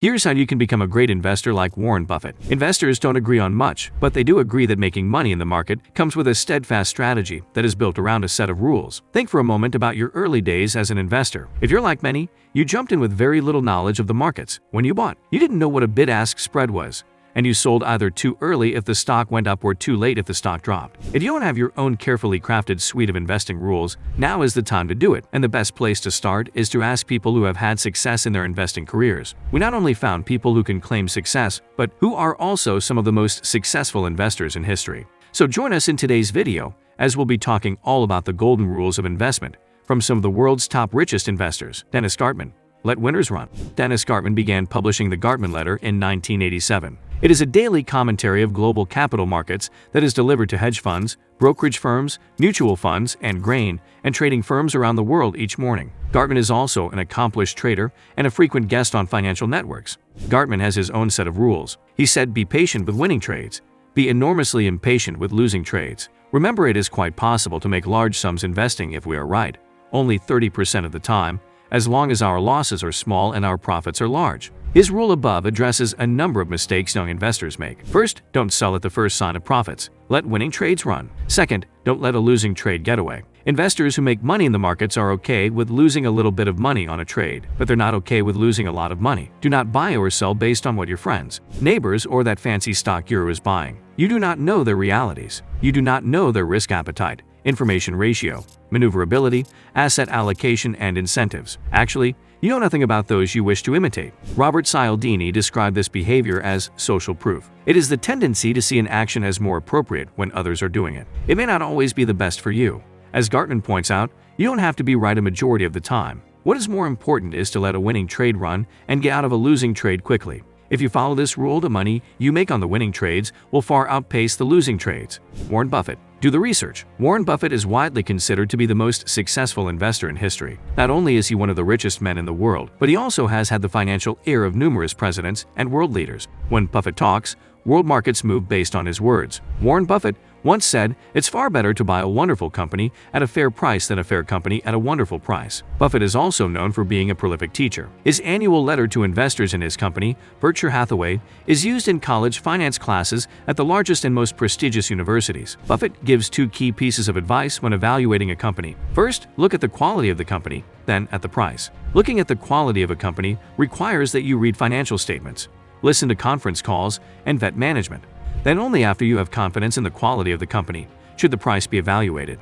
Here's how you can become a great investor like Warren Buffett. Investors don't agree on much, but they do agree that making money in the market comes with a steadfast strategy that is built around a set of rules. Think for a moment about your early days as an investor. If you're like many, you jumped in with very little knowledge of the markets. When you bought, you didn't know what a bid-ask spread was, and you sold either too early if the stock went up or too late if the stock dropped. If you don't have your own carefully crafted suite of investing rules, now is the time to do it, and the best place to start is to ask people who have had success in their investing careers. We not only found people who can claim success, but who are also some of the most successful investors in history. So join us in today's video, as we'll be talking all about the golden rules of investment from some of the world's top richest investors. Dennis Gartman. Let winners run. Dennis Gartman began publishing the Gartman Letter in 1987. It is a daily commentary of global capital markets that is delivered to hedge funds, brokerage firms, mutual funds, and grain and trading firms around the world each morning. Gartman is also an accomplished trader and a frequent guest on financial networks. Gartman has his own set of rules. He said, "Be patient with winning trades. Be enormously impatient with losing trades. Remember, it is quite possible to make large sums investing if we are right. Only 30% of the time, as long as our losses are small and our profits are large." His rule above addresses a number of mistakes young investors make. First, don't sell at the first sign of profits. Let winning trades run. Second, don't let a losing trade get away. Investors who make money in the markets are okay with losing a little bit of money on a trade, but they're not okay with losing a lot of money. Do not buy or sell based on what your friends, neighbors, or that fancy stock guru is buying. You do not know their realities. You do not know their risk appetite, information ratio, maneuverability, asset allocation, and incentives. Actually, you know nothing about those you wish to imitate. Robert Cialdini described this behavior as social proof. It is the tendency to see an action as more appropriate when others are doing it. It may not always be the best for you. As Gartman points out, you don't have to be right a majority of the time. What is more important is to let a winning trade run and get out of a losing trade quickly. If you follow this rule, the money you make on the winning trades will far outpace the losing trades. Warren Buffett. Do the research. Warren Buffett is widely considered to be the most successful investor in history. Not only is he one of the richest men in the world, but he also has had the financial ear of numerous presidents and world leaders. When Buffett talks, world markets move based on his words. Warren Buffett once said, "It's far better to buy a wonderful company at a fair price than a fair company at a wonderful price." Buffett is also known for being a prolific teacher. His annual letter to investors in his company, Berkshire Hathaway, is used in college finance classes at the largest and most prestigious universities. Buffett gives two key pieces of advice when evaluating a company. First, look at the quality of the company, then at the price. Looking at the quality of a company requires that you read financial statements, listen to conference calls, and vet management. Then only after you have confidence in the quality of the company should the price be evaluated.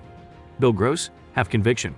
Bill Gross, have conviction.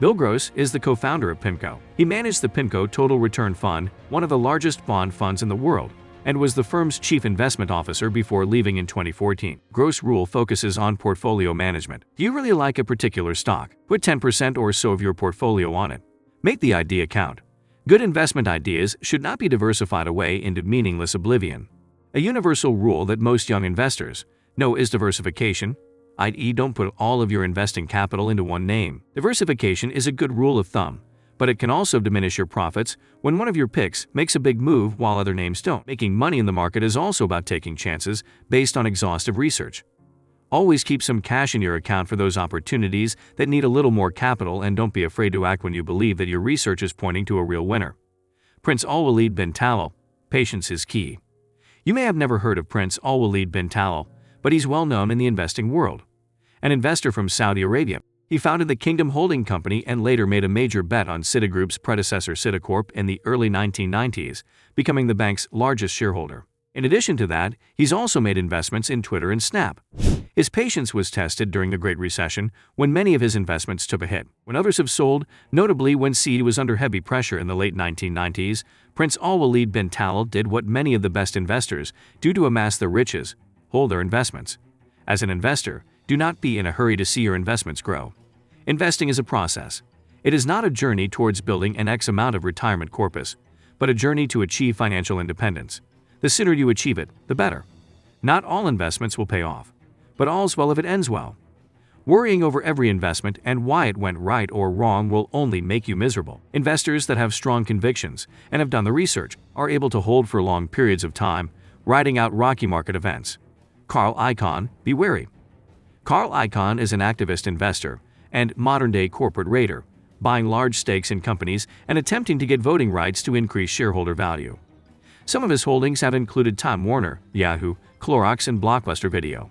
Bill Gross is the co-founder of PIMCO. He managed the PIMCO Total Return Fund, one of the largest bond funds in the world, and was the firm's chief investment officer before leaving in 2014. Gross' rule focuses on portfolio management. Do you really like a particular stock? Put 10% or so of your portfolio on it. Make the idea count. Good investment ideas should not be diversified away into meaningless oblivion. A universal rule that most young investors know is diversification, i.e., don't put all of your investing capital into one name. Diversification is a good rule of thumb, but it can also diminish your profits when one of your picks makes a big move while other names don't. Making money in the market is also about taking chances based on exhaustive research. Always keep some cash in your account for those opportunities that need a little more capital, and don't be afraid to act when you believe that your research is pointing to a real winner. Prince AlWaleed bin Talal. Patience is key. You may have never heard of Prince AlWaleed bin Talal, but he's well known in the investing world. An investor from Saudi Arabia, he founded the Kingdom Holding Company and later made a major bet on Citigroup's predecessor Citicorp in the early 1990s, becoming the bank's largest shareholder. In addition to that, he's also made investments in Twitter and Snap. His patience was tested during the Great Recession when many of his investments took a hit. When others have sold, notably when seed was under heavy pressure in the late 1990s, Prince AlWaleed bin Talal did what many of the best investors do to amass their riches: hold their investments. As an investor, do not be in a hurry to see your investments grow. Investing is a process. It is not a journey towards building an X amount of retirement corpus, but a journey to achieve financial independence. The sooner you achieve it, the better. Not all investments will pay off, but all's well if it ends well. Worrying over every investment and why it went right or wrong will only make you miserable. Investors that have strong convictions and have done the research are able to hold for long periods of time, riding out rocky market events. Carl Icahn, be wary. Carl Icahn is an activist investor and modern-day corporate raider, buying large stakes in companies and attempting to get voting rights to increase shareholder value. Some of his holdings have included Time Warner, Yahoo, Clorox, and Blockbuster Video.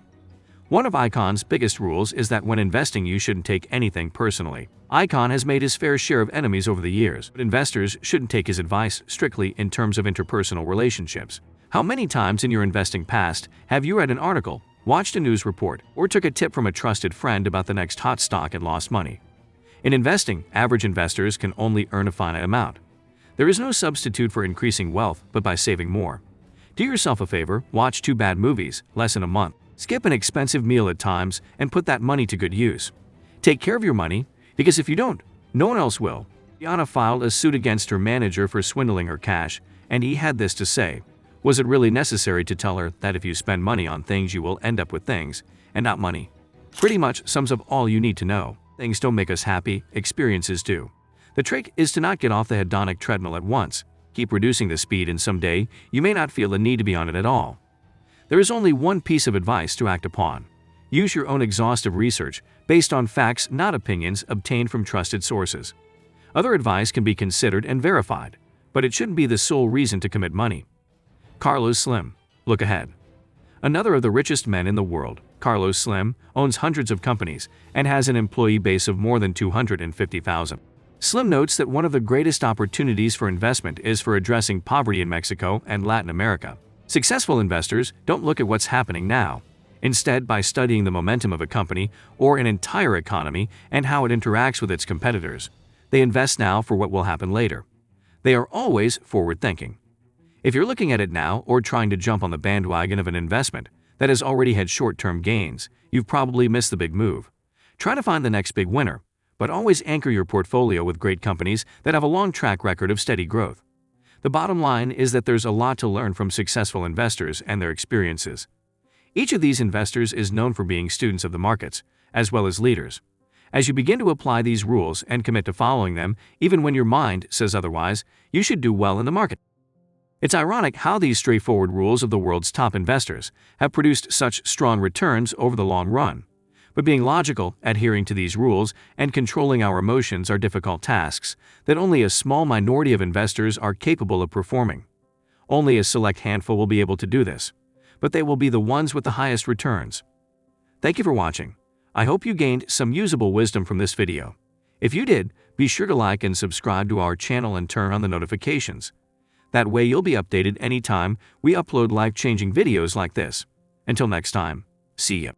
One of Icahn's biggest rules is that when investing you shouldn't take anything personally. Icahn has made his fair share of enemies over the years, but investors shouldn't take his advice strictly in terms of interpersonal relationships. How many times in your investing past have you read an article, watched a news report, or took a tip from a trusted friend about the next hot stock and lost money? In investing, average investors can only earn a finite amount. There is no substitute for increasing wealth but by saving more. Do yourself a favor, watch 2 bad movies, less in a month. Skip an expensive meal at times and put that money to good use. Take care of your money, because if you don't, no one else will. Rihanna filed a suit against her manager for swindling her cash, and he had this to say. Was it really necessary to tell her that if you spend money on things you will end up with things, and not money? Pretty much sums up all you need to know. Things don't make us happy, experiences do. The trick is to not get off the hedonic treadmill at once. Keep reducing the speed and someday you may not feel the need to be on it at all. There is only one piece of advice to act upon. Use your own exhaustive research based on facts, not opinions obtained from trusted sources. Other advice can be considered and verified, but it shouldn't be the sole reason to commit money. Carlos Slim. Look ahead. Another of the richest men in the world, Carlos Slim, owns hundreds of companies and has an employee base of more than 250,000. Slim notes that one of the greatest opportunities for investment is for addressing poverty in Mexico and Latin America. Successful investors don't look at what's happening now. Instead, by studying the momentum of a company or an entire economy and how it interacts with its competitors, they invest now for what will happen later. They are always forward-thinking. If you're looking at it now or trying to jump on the bandwagon of an investment that has already had short-term gains, you've probably missed the big move. Try to find the next big winner, but always anchor your portfolio with great companies that have a long track record of steady growth. The bottom line is that there's a lot to learn from successful investors and their experiences. Each of these investors is known for being students of the markets, as well as leaders. As you begin to apply these rules and commit to following them, even when your mind says otherwise, you should do well in the market. It's ironic how these straightforward rules of the world's top investors have produced such strong returns over the long run. But being logical, adhering to these rules, and controlling our emotions are difficult tasks that only a small minority of investors are capable of performing. Only a select handful will be able to do this, but they will be the ones with the highest returns. Thank you for watching. I hope you gained some usable wisdom from this video. If you did, be sure to like and subscribe to our channel and turn on the notifications. That way you'll be updated anytime we upload life-changing videos like this. Until next time, see ya.